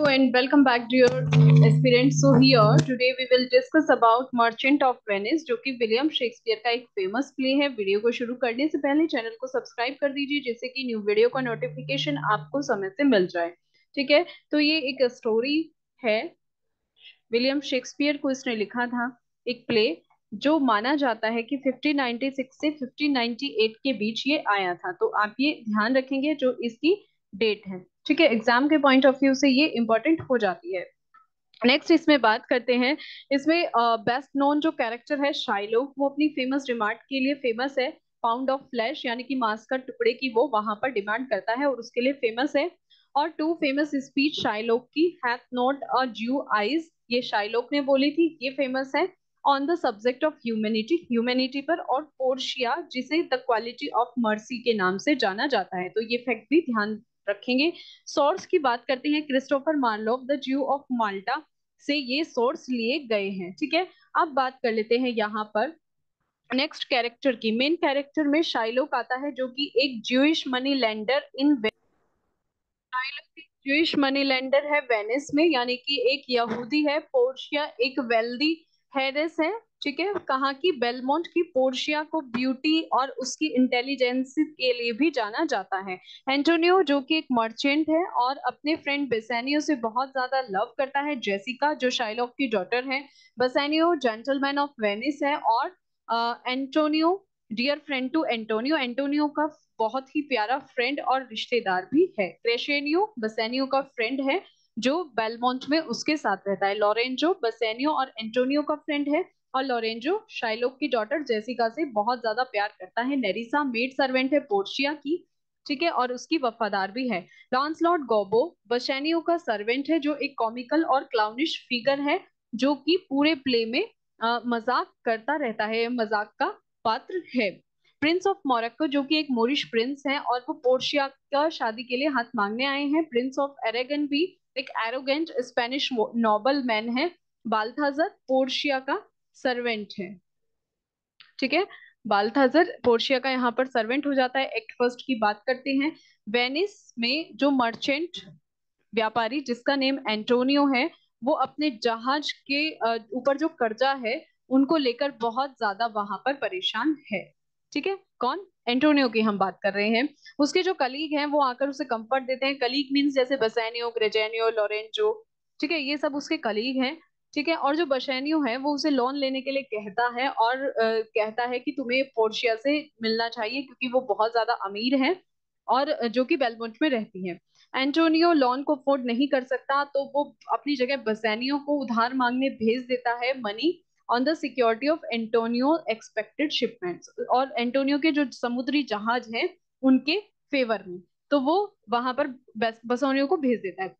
and welcome back to your aspirants. So here today we will discuss about Merchant of Venice जो कि William Shakespeare का एक famous play है। Video को शुरू करने से पहले चैनल को सब्सक्राइब कर दीजिए जिससे कि न्यू वीडियो का नोटिफिकेशन आपको समय से मिल जाए। ठीक है, तो ये एक स्टोरी है। विलियम शेक्सपियर को इसने लिखा था, एक प्ले जो माना जाता है कि 1596 से 1598 के बीच ये आया था। तो आप ये ध्यान रखेंगे जो इसकी डेट है। ठीक है, एग्जाम के पॉइंट ऑफ व्यू से ये इंपॉर्टेंट हो जाती है। नेक्स्ट इसमें बात करते हैं। इसमें बेस्ट नोन जो कैरेक्टर है शाइलोक, वो अपनी फेमस रिमार्क के लिए फेमस है। पाउंड ऑफ फ्लैश यानी कि मांस का टुकड़े की वो वहां पर डिमांड करता है और उसके लिए फेमस है। और टू फेमस स्पीच शाइलोक की, हैथ नॉट अ ज्यू आइज, ये शाइलोक ने बोली थी, ये फेमस है। On the subject of humanity, humanity पर। और पोर्शिया जिसे द क्वालिटी ऑफ मर्सी के नाम से जाना जाता है, तो ये फैक्ट भी ध्यान रखेंगे। सोर्स की बात करते हैं, क्रिस्टोफर मार्लोव द ज्यू ऑफ माल्टा से ये सोर्स लिए गए हैं। ठीक है, अब बात कर लेते हैं यहाँ पर नेक्स्ट कैरेक्टर की। मेन कैरेक्टर में शाइलोक आता है जो कि एक ज्यूइश मनी लेंडर इन, शाइलोक एक ज्यूइश मनी लेंडर है वेनिस में, यानी कि एक यहूदी है। पोर्शिया एक वेल्दी हेरेस है। ठीक है, कहाँ की? बेलमोंट की। पोर्शिया को ब्यूटी और उसकी इंटेलिजेंस के लिए भी जाना जाता है। एंटोनियो जो कि एक मर्चेंट है और अपने फ्रेंड बेसानियो से बहुत ज्यादा लव करता है, जेसिका जो शाइलॉक की डॉटर है। बेसानियो जेंटलमैन ऑफ वेनिस है। और Antonio dear friend to Antonio, Antonio का बहुत ही प्यारा फ्रेंड और रिश्तेदार भी है। क्रेशेनियो बेसानियो का फ्रेंड है जो बेलमोंट में उसके साथ रहता है। लोरेंजो बेसानियो और एंटोनियो का फ्रेंड है और लोरेंजो शाइलोक की डॉटर जेसिका से बहुत ज्यादा प्यार करता है। नेरिसा मेड सर्वेंट है पोर्शिया की। ठीक है, और उसकी वफादार भी है। लॉन्सलॉट गोबो बशैनियो का सर्वेंट है जो एक कॉमिकल और क्लाउनिश फिगर है, जो कि पूरे प्ले में मजाक करता रहता है, मजाक का पात्र है। प्रिंस ऑफ मोरक्को जो कि एक मोरिश प्रिंस है और वो पोर्शिया का शादी के लिए हाथ मांगने आए हैं। प्रिंस ऑफ एरेगन भी एक एरोगेंट स्पेनिश नोबल मैन है। बाल्थाजर पोर्शिया का सर्वेंट है। ठीक है, बाल्थाजर पोर्शिया का यहाँ पर सर्वेंट हो जाता है। एक्ट फर्स्ट की बात करते हैं। वेनिस में जो मर्चेंट व्यापारी जिसका नेम एंटोनियो है, वो अपने जहाज के ऊपर जो कर्जा है उनको लेकर बहुत ज्यादा वहां पर परेशान है। ठीक है, कौन? एंटोनियो की हम बात कर रहे हैं। उसके जो कलीग हैं वो आकर उसे कंफर्ट देते हैं। कलीग मीन्स जैसे बसैनियो, ग्रेजेनियो, लोरेंजो। ठीक है, ये सब उसके कलीग हैं। ठीक है, और जो बशैनियो है वो उसे लोन लेने के लिए कहता है और कहता है कि तुम्हें पोर्शिया से मिलना चाहिए क्योंकि वो बहुत ज्यादा अमीर है और जो कि बेलमोंट में रहती है। एंटोनियो लोन को अफोर्ड नहीं कर सकता तो वो अपनी जगह बसैनियो को उधार मांगने भेज देता है, money on the security of Antonio expected shipments, और एंटोनियो के जो समुद्री जहाज हैं उनके फेवर में। तो वो वहां पर बसोनियो को भेज देता है।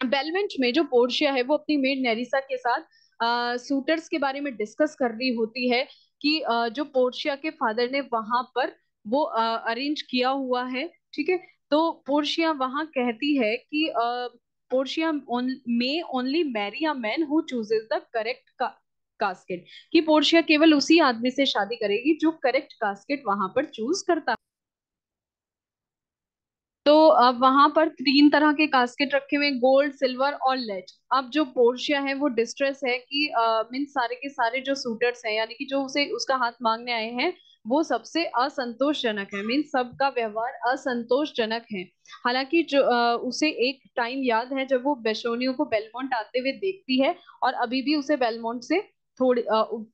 बेलमेंट में जो पोर्शिया है वो अपनी मेड नेरिसा के साथ सूटर्स के बारे में डिस्कस कर रही होती है कि जो पोर्शिया के फादर ने वहां पर वो अरेंज किया हुआ है। ठीक है, तो पोर्शिया वहां कहती है कि Portia may only marry a man who chooses the correct casket, कि पोर्शिया केवल उसी आदमी से शादी करेगी जो करेक्ट कास्केट वहां पर चूज करता। तो अब वहां पर तीन तरह के कास्केट रखे हुए, गोल्ड, सिल्वर और लेड। अब जो पोर्शिया है वो डिस्ट्रेस है कि मीन सारे के सारे जो सूटर्स हैं यानी कि जो उसे उसका हाथ मांगने आए हैं वो सबसे असंतोषजनक है, मीन सबका व्यवहार असंतोषजनक है। हालांकि जो उसे एक टाइम याद है जब वो बेशोनियो को बेलमोंट आते हुए देखती है और अभी भी उसे बेलमोंट से थोड़ी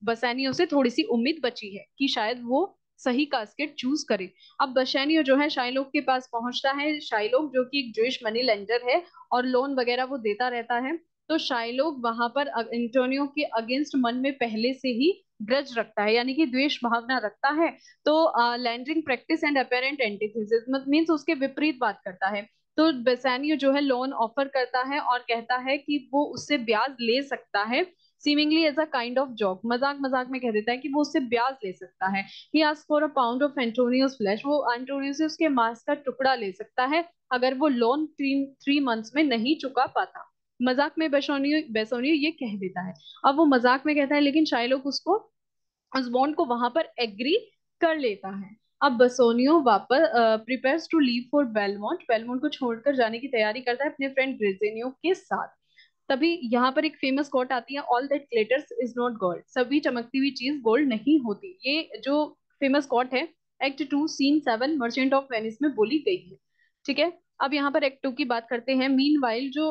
बसानियों से थोड़ी सी उम्मीद बची है कि शायद वो सही कास्केट चूज करे। अब बशैनियो जो है शाइलोक के पास पहुंचता है। शाइलोक जो कि एक जूइश मनी लेंडर है और लोन वगैरह वो देता रहता है। तो शाइलोक वहां पर एंटोनियो के अगेंस्ट मन में पहले से ही ग्रज रखता है, यानी कि द्वेष भावना रखता है। तो lending practice and apparent antithesis means उसके विपरीत बात करता है। तो बेसानियो जो है लोन ऑफर करता है और कहता है कि वो उससे ब्याज ले सकता है, seemingly as a kind of joke, मजाक मजाक में कह देता है कि वो उससे ब्याज ले सकता है। He ask for a pound of Antonio's flesh, वो एंटोनियो से उसके मांस का टुकड़ा ले सकता है अगर वो लोन 3 मंथ्स में नहीं चुका पाता। मजाक में बेसोनियो बेसोनियो ये कह देता है। अब वो मजाक में कहता है लेकिन शाइलोक उसको, उस बॉन्ड को वहां पर एग्री कर लेता है। अब बसोनियो वापस prepares to leave for Belmont, Belmont को छोड़कर जाने की तैयारी करता है अपने फ्रेंड ग्रेजेनियो के साथ। तभी यहाँ पर एक फेमस कोट आती है, all that glitters is not gold, सभी चमकती हुई चीज गोल्ड नहीं होती। ये जो फेमस कोट है act 2 scene 7 Merchant of Venice में बोली गई है। ठीक है। अब यहाँ पर एक्ट 2 की बात करते हैं। मीन वाइल जो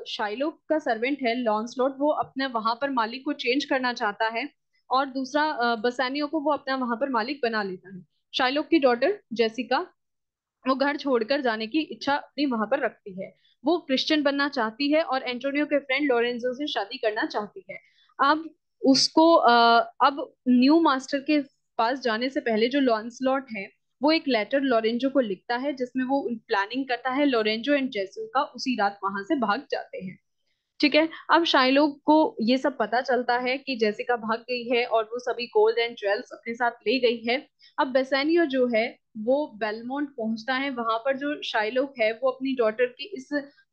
शाइलोक का सर्वेंट है लॉन्सलॉट, वो अपने वहां पर मालिक को चेंज करना चाहता है, और दूसरा बसानियो को वो अपना वहां पर मालिक बना लेता है। शाइलोक की डॉटर जेसिका, वो घर छोड़कर जाने की इच्छा अपनी वहां पर रखती है। वो क्रिश्चियन बनना चाहती है और एंटोनियो के फ्रेंड लोरेंजो से शादी करना चाहती है। अब उसको अब न्यू मास्टर के पास जाने से पहले जो लॉन्सलॉट है, वो एक लेटर लोरेंजो को लिखता है जिसमें वो प्लानिंग करता है। लोरेंजो एंड जेसिका उसी रात वहां से भाग जाते हैं। ठीक है। अब शाइलोक को ये सब पता चलता है कि जेसिका भाग गई है और वो सभी गोल्ड एंड ज्वेल्स अपने साथ ले गई है। अब बेसानियो जो है वो बेलमोंट पहुंचता है। वहां पर जो शाइलोक है वो अपनी डॉटर की इस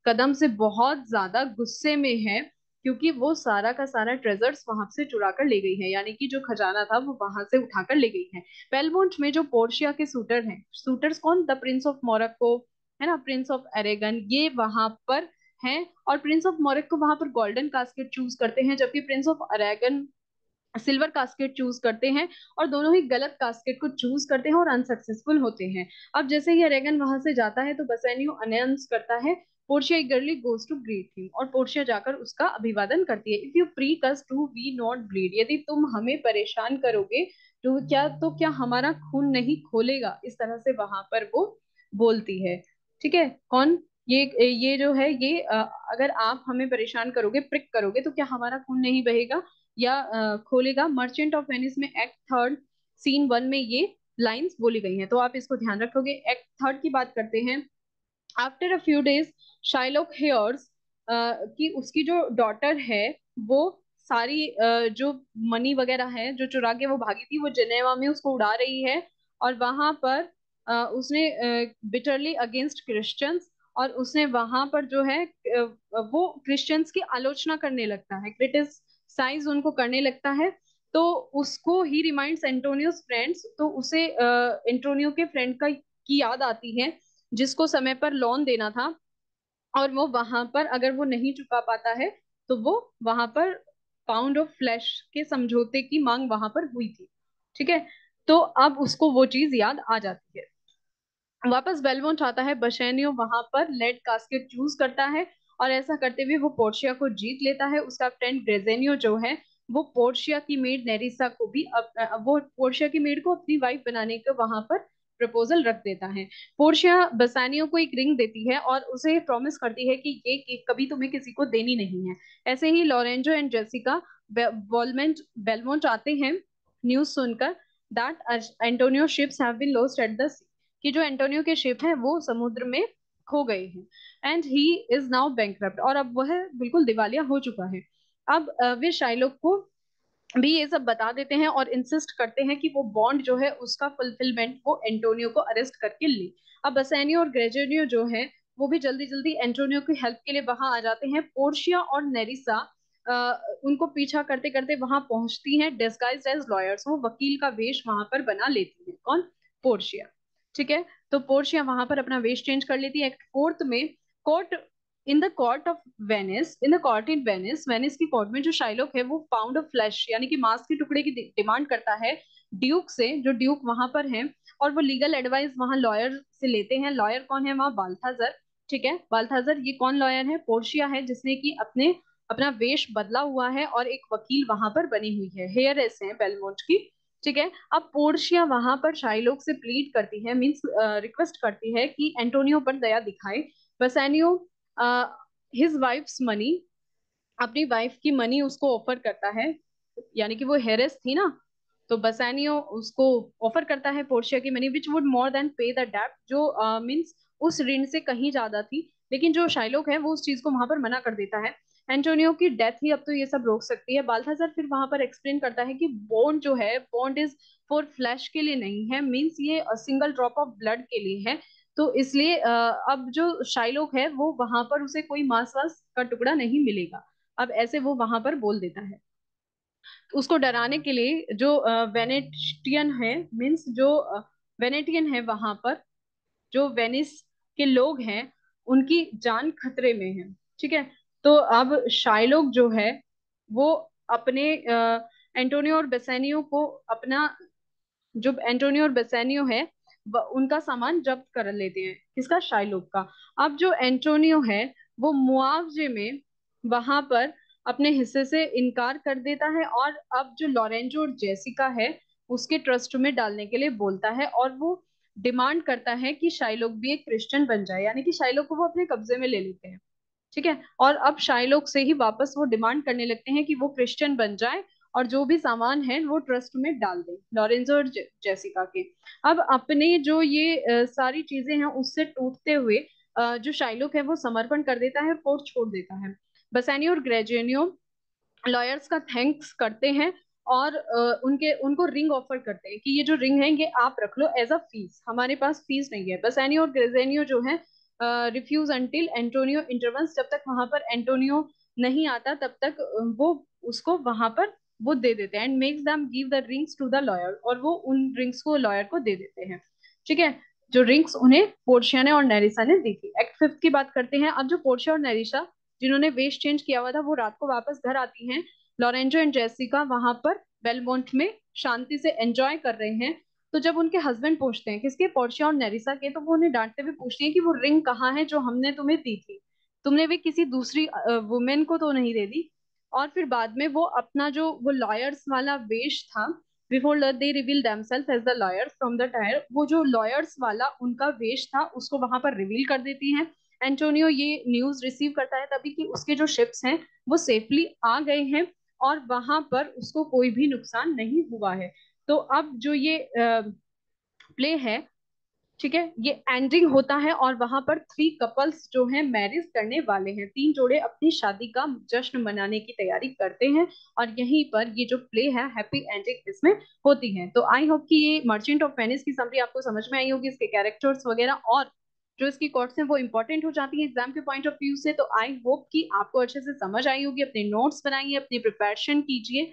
कदम से बहुत ज्यादा गुस्से में है, क्योंकि वो सारा का सारा ट्रेजर्स वहां से चुरा कर ले गई है, यानी कि जो खजाना था वो वहां से उठाकर ले गई है। बेलमोंट में जो पोर्शिया के सूटर हैं, सूटर्स कौन, द प्रिंस ऑफ मोरक्को, है ना, प्रिंस ऑफ अरेगन, ये वहां पर हैं। और प्रिंस ऑफ मोरक्को वहां पर गोल्डन कास्केट चूज करते हैं, जबकि Prince of Oregon silver casket choose करते हैं। और दोनों ही गलत कास्केट को चूज करते हैं और अनसक्सेसफुल होते हैं। अब जैसे ही अरेगन वहां से जाता है तो बसेनियो अनाउंस करता है, Portia eagerly goes to greet him, और पोर्शिया जाकर उसका अभिवादन करती है। If you prick us do we not bleed, यदि तुम हमें परेशान करोगे तो क्या हमारा खून नहीं खोलेगा, इस तरह से वहां पर वो बोलती है। ठीक है। कौन, ये जो है ये अगर आप हमें परेशान करोगे, प्रिक करोगे, तो क्या हमारा खून नहीं बहेगा या खोलेगा। मर्चेंट ऑफ वेनिस में एक्ट थर्ड सीन 1 में ये लाइंस बोली गई हैं, तो आप इसको ध्यान रखोगे। एक्ट थर्ड की बात करते हैं। After a few days Shylock hairs कि उसकी जो डॉटर है वो सारी जो मनी वगैरह है जो चुरा के वो भागी थी, वो जेनेवा में उसको उड़ा रही है। और वहां पर उसने बिटरली अगेंस्ट क्रिश्चियंस, और उसने वहां पर जो है वो क्रिश्चियंस की आलोचना करने लगता है, क्रिटिसाइज उनको करने लगता है। तो उसको ही रिमाइंड्स एंटोनियोस फ्रेंड्स, तो उसे एंटोनियो के फ्रेंड का की याद आती है जिसको समय पर लोन देना था, और वो वहां पर अगर वो नहीं चुका पाता है तो वो वहां पर पाउंड ऑफ फ्लैश के समझौते की मांग वहां पर हुई थी। ठीक है। तो अब उसको वो चीज याद आ जाती है। वापस बेलमोंट आता है, बशेनियो वहां पर लेड कास्केट चूज करता है, और ऐसा करते हुए वो पोर्शिया को जीत लेता है। उसका फ्रेंड ग्रेजेनियो जो है वो पोर्शिया की मेड नेरिसा को भी वो पोर्शिया की मेड को अपनी वाइफ बनाने का वहां पर प्रपोजल रख देता है। पोर्शिया बसानियो को एक रिंग देती है और उसे प्रॉमिस करती है कि ये केक कभी तुम्हें किसी को देनी नहीं है। ऐसे ही Lorenzo and Jessica Belmont Belmont आते हैं न्यूज सुनकर that Antonio ships have been lost at the, कि जो एंटोनियो के शिप हैं वो समुद्र में खो गए हैं, and he is now bankrupt, और अब वह बिल्कुल दिवालिया हो चुका है। अब वे शाइलोक को भी ये सब बता देते हैं और इंसिस्ट करते हैं कि वो बॉन्ड जो है उसका फुलफिलमेंट वो एंटोनियो को अरेस्ट करके ले। अब बसेनियो और ग्रेजेनियो जो है वो भी जल्दी जल्दी एंटोनियो की हेल्प के लिए वहां आ जाते हैं। पोर्शिया और नेरिसा उनको पीछा करते करते वहां पहुंचती हैं डिस्गाइज्ड एज लॉयर्स, वो वकील का वेश वहां पर बना लेती है। कौन, पोर्शिया। ठीक है। तो पोर्शिया वहां पर अपना वेश चेंज कर लेती है। एक्ट फोर्थ में court in the court of Venice, in the court in Venice, Venice की कोर्ट में जो शाइलोक है वो पाउंड ऑफ फ्लैश यानी कि मांस के टुकड़े की डिमांड करता है ड्यूक से, जो ड्यूक वहां पर है। और वो लीगल एडवाइस वहां लॉयर से लेते हैं। लॉयर कौन है वहां, बाल्थाजर। ठीक है। बाल्थाजर ये कौन लॉयर है, पोर्शिया है जिसने की अपने अपना वेश बदला हुआ है और एक वकील वहां पर बनी हुई है, हेयरएस है बेलमोंट की। ठीक है। अब पोर्शिया वहां पर शाइलोक से प्लीड करती है, मीन्स रिक्वेस्ट करती है कि एंटोनियो पर दया दिखाए। बसानियो हिज वाइफ्स मनी, अपनी वाइफ की मनी उसको ऑफर करता है, यानी कि वो हेरेस थी ना, तो बसानियो उसको ऑफर करता है पोर्शिया की money which would more than पे द डेब्ट, जो मीन्स उस ऋण से कहीं ज्यादा थी। लेकिन जो शाइलोक है वो उस चीज को वहां पर मना कर देता है। एंटोनियो की डेथ ही अब तो ये सब रोक सकती है। बाल्थाजर फिर वहां पर एक्सप्लेन करता है कि बॉन्ड जो है, बॉन्ड इज फॉर फ्लैश के लिए नहीं है, मीन्स ये सिंगल ड्रॉप ऑफ ब्लड के लिए है। तो इसलिए अब जो शाइलोक है वो वहां पर उसे कोई मांस वास का टुकड़ा नहीं मिलेगा। अब ऐसे वो वहां पर बोल देता है। उसको डराने के लिए जो वेनेटियन है, मीन्स जो वेनेटियन है वहां पर, जो वेनिस के लोग हैं उनकी जान खतरे में है। ठीक है। तो अब शाइलोक जो है वो अपने एंटोनियो और बेसेनियो को अपना, जो एंटोनियो और बेसेनियो है उनका सामान जब्त कर लेते हैं, किसका, शाइलोक का। अब जो एंटोनियो है वो मुआवजे में वहां पर अपने हिस्से से इनकार कर देता है, और अब जो लॉरेंजो और जेसिका है उसके ट्रस्ट में डालने के लिए बोलता है, और वो डिमांड करता है कि शाइलोक भी एक क्रिश्चियन बन जाए, यानी कि शाइलोक को वो अपने कब्जे में ले लेते हैं। ठीक है। और अब शाइलोक से ही वापस वो डिमांड करने लगते हैं कि वो क्रिश्चियन बन जाए और जो भी सामान है वो ट्रस्ट में डाल दे, लॉरेंजो और जेसिका के। अब अपने जो ये सारी चीजें हैं उससे टूटते हुए जो शाइलोक है वो समर्पण कर देता है, कोर्ट छोड़ देता है। बसानियो और ग्रेजेनियो लॉयर्स का थैंक्स करते हैं, और उनके उनको रिंग ऑफर करते हैं कि ये जो रिंग है ये आप रख लो एज अ फीस, हमारे पास फीस नहीं है। बसानियो और ग्रेजेनियो जो है रिफ्यूज अंटिल एंटोनियो इंटरवेंस, जब तक वहां पर एंटोनियो नहीं आता तब तक वो उसको वहां पर वो दे देते हैं, and makes them give the rings to the lawyer, और वो उन रिंग्स को लॉयर को दे देते हैं। ठीक है। जो रिंग्स उन्हें पोर्शिया ने और नेरिसा ने दी थी। एक्ट फिफ्थ की बात करते हैं। अब जो पोर्शिया और नेरिसा जिन्होंने वेश चेंज किया हुआ था वो रात को वापस घर आती हैं। लॉरेंजो एंड जेसिका वहां पर बेलमोंट में शांति से एंजॉय कर रहे हैं। तो जब उनके हस्बैंड पूछते हैं, किसके, पोर्शिया और नेरिसा के, तो वो उन्हें डांटते हुए पूछती है कि वो रिंग कहाँ है जो हमने तुम्हें दी थी, तुमने भी किसी दूसरी वुमेन को तो नहीं दे दी। और फिर बाद में वो अपना जो वो लॉयर्स वाला वेश था, before they reveal themselves as the lawyers from the tyre, वो जो लॉयर्स वाला उनका वेश था उसको वहां पर रिवील कर देती हैं। एंटोनियो ये न्यूज रिसीव करता है तभी कि उसके जो शिप्स हैं वो सेफली आ गए हैं, और वहां पर उसको कोई भी नुकसान नहीं हुआ है। तो अब जो ये प्ले है, ठीक है, ये एंडिंग होता है, और वहां पर थ्री कपल्स जो हैं मैरिज करने वाले हैं, तीन जोड़े अपनी शादी का जश्न मनाने की तैयारी करते हैं, और यहीं पर ये जो प्ले है हैप्पी एंडिंग इसमें होती है। तो आई होप कि ये मर्चेंट ऑफ वेनिस की समरी आपको समझ में आई होगी, इसके कैरेक्टर्स वगैरह और जो इसकी कोट्स हैं वो इंपॉर्टेंट हो जाती है एग्जाम के पॉइंट ऑफ व्यू से। तो आई होप कि आपको अच्छे से समझ आई होगी। अपने नोट्स बनाइए, अपनी प्रिपरेशन कीजिए,